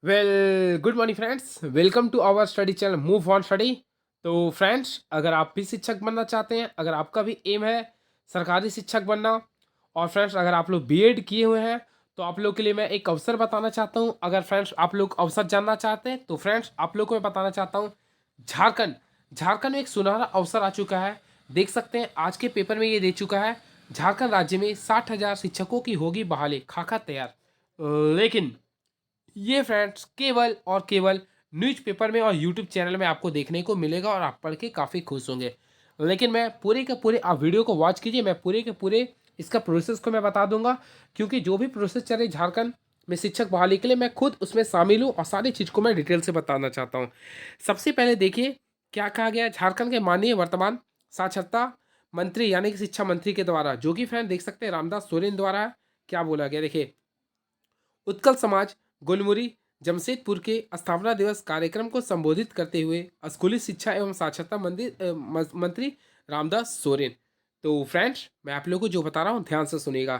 Good morning friends. Welcome to our study channel move on study. तो friends, अगर आप भी शिक्षक बनना चाहते हैं, अगर आपका भी एम है सरकारी शिक्षक बनना, और फ्रेंड्स अगर आप लोग बीएड किए हुए हैं तो आप लोग के लिए मैं एक अवसर बताना चाहता हूं। अगर फ्रेंड्स आप लोग अवसर जानना चाहते हैं तो फ्रेंड्स आप लोग को मैं बताना चाहता हूं, झारखंड झारखंड में एक सुनहरा अवसर आ चुका है। देख सकते हैं आज के पेपर में ये दे चुका है, झारखंड राज्य में 60,000 शिक्षकों की होगी बहाली, खाका तैयार। लेकिन ये फ्रेंड्स केवल और केवल न्यूज़पेपर में और यूट्यूब चैनल में आपको देखने को मिलेगा और आप पढ़ के काफ़ी खुश होंगे। लेकिन मैं पूरे के पूरे, आप वीडियो को वॉच कीजिए, मैं पूरे के पूरे इसका प्रोसेस को मैं बता दूंगा। क्योंकि जो भी प्रोसेस चल रही झारखंड में शिक्षक बहाली के लिए, मैं खुद उसमें शामिल हूँ और सारी चीज़ को मैं डिटेल से बताना चाहता हूँ। सबसे पहले देखिए क्या कहा गया है झारखंड के माननीय वर्तमान साक्षरता मंत्री यानी कि शिक्षा मंत्री के द्वारा, जो कि फ्रेंड देख सकते हैं रामदास सोरेन द्वारा क्या बोला गया। देखिए, उत्कल समाज गुलमुरी जमशेदपुर के स्थापना दिवस कार्यक्रम को संबोधित करते हुए स्कूली शिक्षा एवं साक्षरता मंत्री रामदास सोरेन। तो फ्रेंड्स मैं आप लोगों को जो बता रहा हूँ ध्यान से सुनिएगा।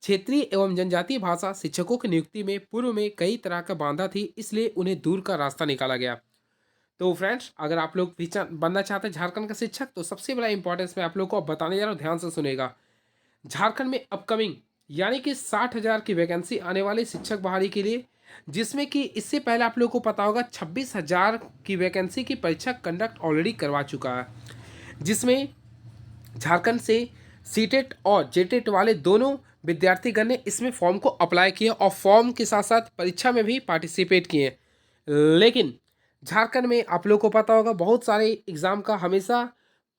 क्षेत्रीय एवं जनजातीय भाषा शिक्षकों की नियुक्ति में पूर्व में कई तरह का बाधा थी, इसलिए उन्हें दूर का रास्ता निकाला गया। तो फ्रेंड्स अगर आप लोग भी बनना चाहते हैं झारखंड का शिक्षक, तो सबसे बड़ा इंपॉर्टेंस मैं आप लोग को अब बताने जा रहा हूँ, ध्यान से सुनेगा। झारखंड में अपकमिंग यानी कि 60,000 की वैकेंसी आने वाली शिक्षक बहाली के लिए, जिसमें कि इससे पहले आप लोगों को पता होगा 26,000 की वैकेंसी की परीक्षा कंडक्ट ऑलरेडी करवा चुका है, जिसमें झारखंड से सीटेट और जेटेट वाले दोनों विद्यार्थीगण ने इसमें फॉर्म को अप्लाई किया और फॉर्म के साथ साथ परीक्षा में भी पार्टिसिपेट किए। लेकिन झारखंड में आप लोग को पता होगा बहुत सारे एग्ज़ाम का हमेशा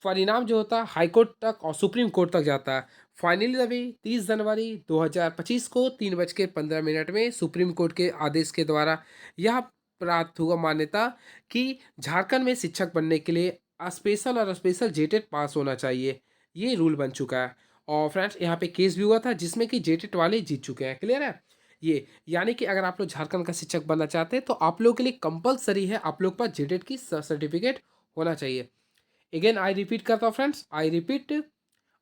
परिणाम जो होता है हाई कोर्ट तक और सुप्रीम कोर्ट तक जाता है। फाइनली अभी 30 जनवरी 2025 को 3:15 में सुप्रीम कोर्ट के आदेश के द्वारा यह प्राप्त हुआ मान्यता कि झारखंड में शिक्षक बनने के लिए स्पेशल और स्पेशल जेटेट पास होना चाहिए। ये रूल बन चुका है। और फ्रेंड्स यहाँ पे केस भी हुआ था जिसमें कि जेटेट वाले जीत चुके हैं। क्लियर है ये? यानी कि अगर आप लोग झारखंड का शिक्षक बनना चाहते हैं तो आप लोग के लिए कंपलसरी है, आप लोग पास जेटेट की सर्टिफिकेट होना चाहिए। अगेन आई रिपीट करता हूँ फ्रेंड्स, आई रिपीट,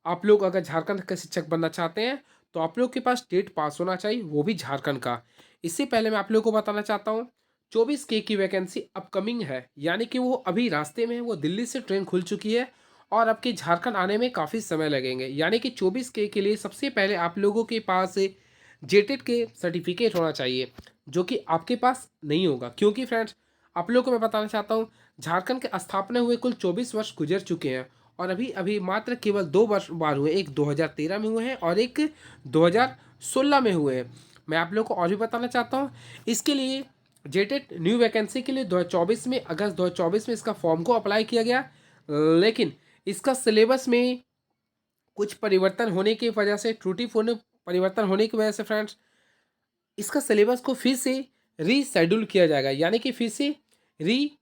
आप लोग अगर झारखंड का शिक्षक बनना चाहते हैं तो आप लोग के पास टेट पास होना चाहिए, वो भी झारखंड का। इससे पहले मैं आप लोग को बताना चाहता हूँ 24K की वैकेंसी अपकमिंग है, यानी कि वो अभी रास्ते में है, वो दिल्ली से ट्रेन खुल चुकी है और आपके झारखंड आने में काफ़ी समय लगेंगे। यानी कि 24K के लिए सबसे पहले आप लोगों के पास जेटेट के सर्टिफिकेट होना चाहिए, जो कि आपके पास नहीं होगा। क्योंकि फ्रेंड्स आप लोग को मैं बताना चाहता हूँ, झारखंड के स्थापना हुए कुल 24 वर्ष गुजर चुके हैं और अभी अभी मात्र केवल 2 वर्ष बार हुए, एक 2013 में हुए हैं और एक 2016 में हुए हैं। मैं आप लोग को और भी बताना चाहता हूँ, इसके लिए जेटेट न्यू वैकेंसी के लिए 2024 में, अगस्त 2024 में इसका फॉर्म को अप्लाई किया गया। लेकिन इसका सिलेबस में कुछ परिवर्तन होने की वजह से, त्रुटिपूर्ण परिवर्तन होने की वजह से फ्रेंड्स इसका सिलेबस को फिर से रीशेड्यूल किया जाएगा, यानी कि फिर से री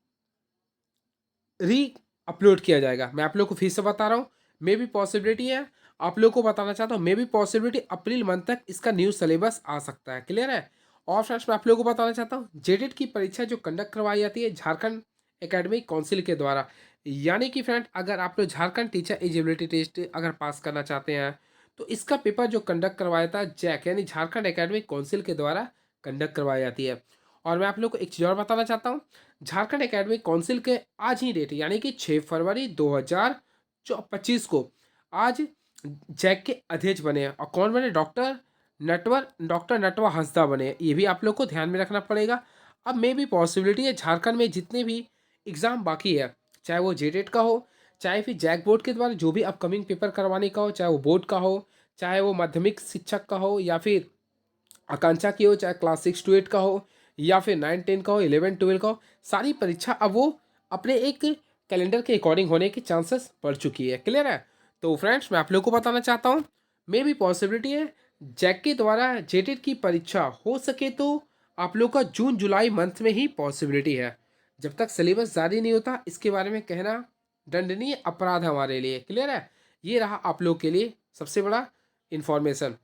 री अपलोड किया जाएगा। मैं आप लोग को फिर से बता रहा हूँ, मे भी पॉसिबिलिटी है, आप लोग को बताना चाहता हूँ, मे भी पॉसिबिलिटी अप्रैल मंथ तक इसका न्यू सिलेबस आ सकता है। क्लियर है? और फ्रेंड्स मैं आप लोगों को बताना चाहता हूँ, जेडेट की परीक्षा जो कंडक्ट करवाई जाती है झारखंड एकेडमिक काउंसिल के द्वारा, यानी कि फ्रेंड अगर आप लोग झारखंड टीचर एलिजिबिलिटी टेस्ट अगर पास करना चाहते हैं तो इसका पेपर जो कंडक्ट करवाया था जैक यानी झारखंड एकेडमिक काउंसिल के द्वारा कंडक्ट करवाई जाती है। और मैं आप लोग को एक चीज़ और बताना चाहता हूँ, झारखंड एकेडमिक काउंसिल के आज ही डेट यानी कि 6 फरवरी 2025 को आज जैक के अध्यक्ष बने हैं। और कौन बने? डॉक्टर नटवर हंसदा बने। ये भी आप लोग को ध्यान में रखना पड़ेगा। अब मे भी पॉसिबिलिटी है झारखंड में जितने भी एग्ज़ाम बाकी है, चाहे वो जेटेट का हो, चाहे फिर जैक बोर्ड के द्वारा जो भी अपकमिंग पेपर करवाने का हो, चाहे वो बोर्ड का हो, चाहे वो माध्यमिक शिक्षक का हो, या फिर आकांक्षा की हो, चाहे क्लास 6 to 8 का हो, या फिर 9 10 का हो, 11 12 का हो, सारी परीक्षा अब वो अपने एक कैलेंडर के अकॉर्डिंग होने की चांसेस बढ़ चुकी है। क्लियर है? तो फ्रेंड्स मैं आप लोग को बताना चाहता हूँ, मे भी पॉसिबिलिटी है जैक के द्वारा जेटेट की परीक्षा हो सके तो आप लोग का जून जुलाई मंथ में ही पॉसिबिलिटी है। जब तक सिलेबस जारी नहीं होता इसके बारे में कहना दंडनीय अपराध हमारे लिए। क्लियर है? ये रहा आप लोग के लिए सबसे बड़ा इन्फॉर्मेशन।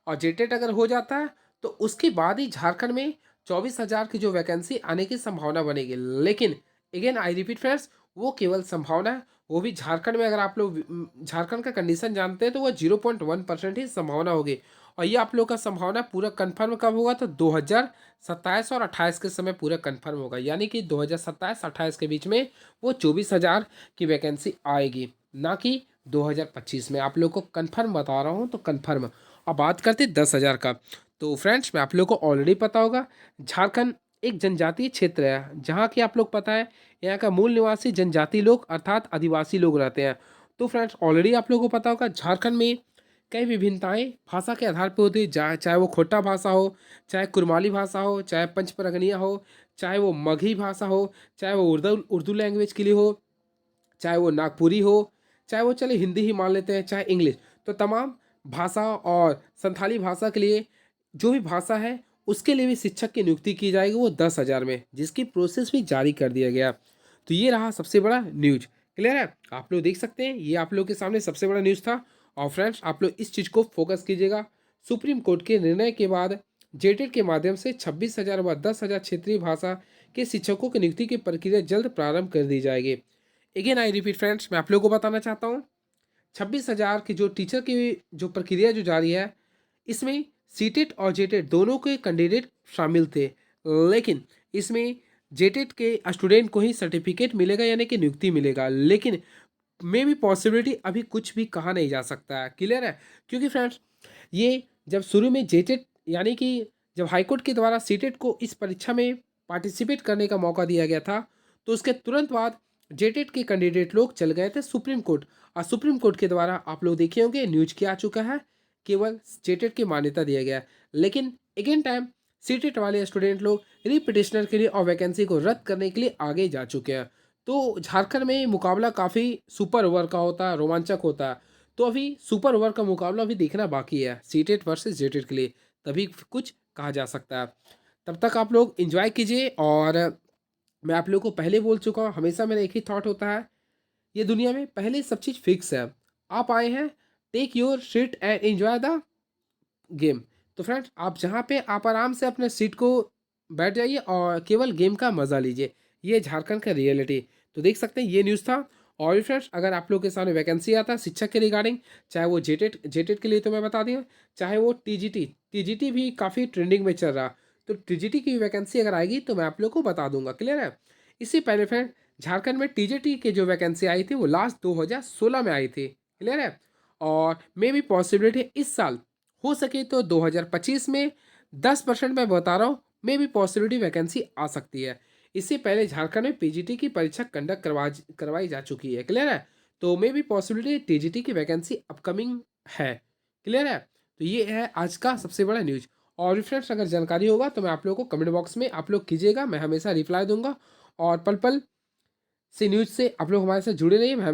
और जेटेट अगर हो जाता है तो उसके बाद ही झारखंड में 24,000 की जो वैकेंसी आने की संभावना बनेगी। लेकिन अगेन आई रिपीट फ्रेंड्स, वो केवल संभावना है, वो भी झारखंड में। अगर आप लोग झारखंड का कंडीशन जानते हैं तो वो 0.1% ही संभावना होगी। और ये आप लोग का संभावना पूरा कंफर्म कब होगा, तो 2027 और 28 के समय पूरा कंफर्म होगा, यानी कि 2027-28 के बीच में वो 24,000 की वैकेंसी आएगी, ना कि 2025 में। आप लोग को कंफर्म बता रहा हूँ, तो कंफर्म। अब बात करते 10,000 का। तो फ्रेंड्स, मैं आप लोग को ऑलरेडी पता होगा, झारखंड एक जनजातीय क्षेत्र है, जहाँ की आप लोग पता है यहाँ का मूल निवासी जनजाति लोग अर्थात आदिवासी लोग रहते हैं। तो फ्रेंड्स, ऑलरेडी आप लोगों को पता होगा, झारखंड में कई विभिन्नताएं भाषा के आधार पर होती है, चाहे वो खोटा भाषा हो, चाहे कुरमाली भाषा हो, चाहे पंचपरगनिया हो, चाहे वो मगही भाषा हो, चाहे वो उर्दू उर्दू लैंग्वेज के लिए हो, चाहे वो नागपुरी हो, चाहे वो चले हिंदी ही मान लेते हैं, चाहे इंग्लिश। तो तमाम भाषा और संथाली भाषा के लिए जो भी भाषा है उसके लिए भी शिक्षक की नियुक्ति की जाएगी, वो 10,000 में, जिसकी प्रोसेस भी जारी कर दिया गया। तो ये रहा सबसे बड़ा न्यूज। क्लियर है? आप लोग देख सकते हैं, ये आप लोग के सामने सबसे बड़ा न्यूज़ था। और फ्रेंड्स, आप लोग इस चीज़ को फोकस कीजिएगा। सुप्रीम कोर्ट के निर्णय के बाद जेटेट के माध्यम से 26,000 व 10,000 क्षेत्रीय भाषा के शिक्षकों की नियुक्ति की प्रक्रिया जल्द प्रारंभ कर दी जाएगी। अगेन आई रिपीट फ्रेंड्स, मैं आप लोगों को बताना चाहता हूँ, 26,000 की जो टीचर की जो प्रक्रिया जो जारी है, इसमें सीटेट और जेटेट दोनों के कैंडिडेट शामिल थे, लेकिन इसमें जेटेट के स्टूडेंट को ही सर्टिफिकेट मिलेगा, यानी कि नियुक्ति मिलेगा, लेकिन मे भी पॉसिबिलिटी अभी कुछ भी कहा नहीं जा सकता है। क्लियर है? क्योंकि फ्रेंड्स, ये जब शुरू में जेटेट यानी कि जब हाईकोर्ट के द्वारा सीटेट को इस परीक्षा में पार्टिसिपेट करने का मौका दिया गया था, तो उसके तुरंत बाद जेटेट के कैंडिडेट लोग चल गए थे सुप्रीम कोर्ट। और सुप्रीम कोर्ट के द्वारा आप लोग देखे होंगे, न्यूज क्या आ चुका है, केवल जेटेट की मान्यता दिया गया। लेकिन अगेन टाइम सीटेट वाले स्टूडेंट लोग रिपिटिशनर के लिए और वैकेंसी को रद्द करने के लिए आगे जा चुके हैं। तो झारखंड में मुकाबला काफ़ी सुपर ओवर का होता है, रोमांचक होता है। तो अभी सुपर ओवर का मुकाबला अभी देखना बाकी है, सीटेट वर्सेस जेटेट के लिए, तभी कुछ कहा जा सकता है। तब तक आप लोग एंजॉय कीजिए। और मैं आप लोगों को पहले बोल चुका हूँ, हमेशा मेरा एक ही थॉट होता है, ये दुनिया में पहले सब चीज़ फिक्स है। आप आए हैं, take your seat and enjoy the game. तो फ्रेंड्स, आप जहाँ पे आप आराम से अपने सीट को बैठ जाइए और केवल गेम का मज़ा लीजिए। ये झारखंड का रियलिटी। तो देख सकते हैं, ये न्यूज़ था। और भी फ्रेंड्स, अगर आप लोग के सामने वैकेंसी आता है शिक्षक के रिगार्डिंग, चाहे वो जेटेट जेटेट के लिए तो मैं बता दिया, चाहे वो टीजीटी टीजीटी भी काफ़ी ट्रेंडिंग में चल रहा, तो टीजीटी की वैकेंसी अगर आएगी तो मैं आप लोग को बता दूंगा। क्लियर है? इससे पहले फ्रेंड, झारखंड में टीजीटी की जो वैकेंसी आई थी वो लास्ट 2016 में आई थी। क्लियर है? और मे भी पॉसिबिलिटी इस साल हो सके तो 2025 में 10% मैं बता रहा हूँ, मे भी पॉसिबिलिटी वैकेंसी आ सकती है। इससे पहले झारखंड में पीजीटी की परीक्षा कंडक्ट करवाई जा चुकी है। क्लियर है? तो मे भी पॉसिबिलिटी टीजीटी की वैकेंसी अपकमिंग है। क्लियर है? तो ये है आज का सबसे बड़ा न्यूज। और भी फ्रेंड्स, अगर जानकारी होगा तो मैं आप लोगों को कमेंट बॉक्स में आप लोग कीजिएगा, मैं हमेशा रिप्लाई दूंगा। और पल पल से न्यूज से आप लोग हमारे साथ जुड़े रहिए। मैं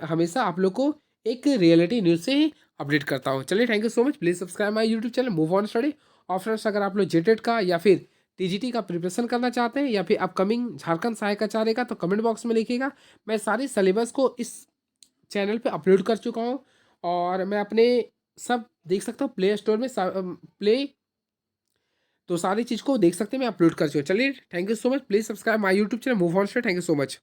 हमेशा आप लोग को एक रियलिटी न्यूज से ही अपडेट करता हूँ। चलिए, thank you so much. Please subscribe my YouTube channel move on study. और फ्रेंड्स, अगर आप लोग जेटेट का या फिर टीजीटी का प्रिपरेशन करना चाहते हैं या फिर अपकमिंग झारखंड सहायक आचार्य का, तो कमेंट बॉक्स में लिखिएगा। मैं सारी सिलेबस को इस चैनल पे अपलोड कर चुका हूँ। और मैं अपने सब देख सकता हूँ प्ले स्टोर में प्ले, तो सारी चीज़ को देख सकते हैं, मैं अपलोड कर चुका हूँ। चलिए, thank you so much. Please subscribe my YouTube channel move on study. Thank you so much.